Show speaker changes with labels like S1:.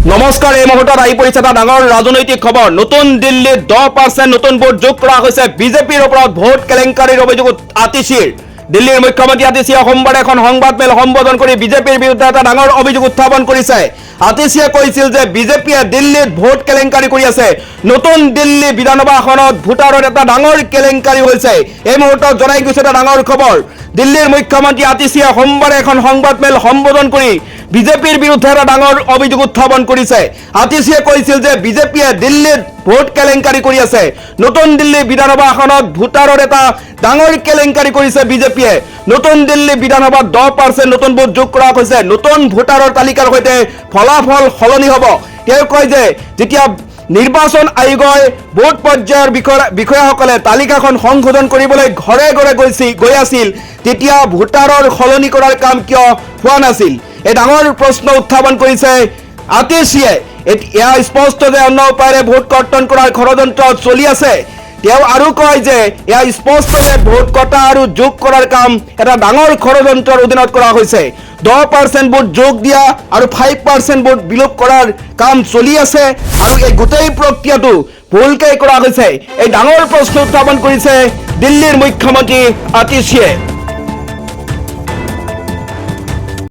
S1: নমস্কাৰ এই মুহূৰ্তত আহি পৰিছে এটা ডাঙৰ ৰাজনৈতিক খবৰ। নতুন দিল্লীত 10% নতুন ভোট যোগ কৰা হৈছে। বিজেপিৰ ওপৰত ভোট কেলেংকাৰীৰ অভিযোগ আতিশীৰ। দিল্লীৰ মুখ্যমন্ত্ৰী আতিশীয়ে সোমবাৰে এখন সংবাদমেল সম্বোধন কৰি বিজেপিৰ বিৰুদ্ধে এটা ডাঙৰ অভিযোগ উত্থাপন কৰিছে। আতিশীয়ে কৈছিল যে বিজেপিয়ে দিল্লীত ভোট কেলেংকাৰী কৰি আছে। নতুন দিল্লী বিধানসভা আসনত ভোটাৰৰ এটা ডাঙৰ কেলেংকাৰী হৈছে। এই মুহূৰ্তত জনাই গৈছে এটা ডাঙৰ খবৰ। দিল্লীৰ মুখ্যমন্ত্ৰী আতিশীয়ে সোমবাৰে এখন সংবাদমেল সম্বোধন কৰি বিজেপিৰ বিৰুদ্ধে এটা ডাঙৰ অভিযোগ উত্থাপন কৰিছে। আতিশীয়ে কৈছিল যে বিজেপিয়ে দিল্লীত ভোট কেলেংকাৰী কৰি আছে। নতুন দিল্লী বিধানসভা আসনত ভোটাৰৰ এটা ডাঙৰ কেলেংকাৰী কৰিছে বিজেপিয়ে। নতুন দিল্লী বিধানসভাত 10% নতুন ভোট যোগ কৰা হৈছে। নতুন ভোটাৰৰ তালিকাৰ সৈতে ফলাফল সলনি হ'ব। তেওঁ কয় যে যেতিয়া নিৰ্বাচন আয়োগই ভোট পৰ্যায়ৰ বিষয়াসকলে তালিকাখন সংশোধন কৰিবলৈ ঘৰে ঘৰে গৈ আছিল, তেতিয়া ভোটাৰৰ সলনি কৰাৰ কাম কিয় হোৱা নাছিল? এই ডাঙৰ প্ৰশ্ন উত্থাপন কৰিছে আতিশীয়ে। এয়া স্পষ্ট যে অন্য উপায়েৰে ভোট কৰ্তন কৰাৰ ষড়যন্ত্ৰ চলি আছে। তেওঁ আৰু কয় যে এয়া স্পষ্ট যে ভোট কটা আৰু যোগ কৰাৰ কাম এটা ডাঙৰ ষড়যন্ত্ৰৰ অধীনত কৰা হৈছে। 10% ভোট যোগ দিয়া আৰু 5% ভোট বিলোপ কৰাৰ কাম চলি আছে আৰু এই গোটেই প্ৰক্ৰিয়াটো ভুলকৈ কৰা হৈছে। এই ডাঙৰ প্ৰশ্ন উত্থাপন কৰিছে দিল্লীৰ মুখ্যমন্ত্ৰী আতিশীয়ে।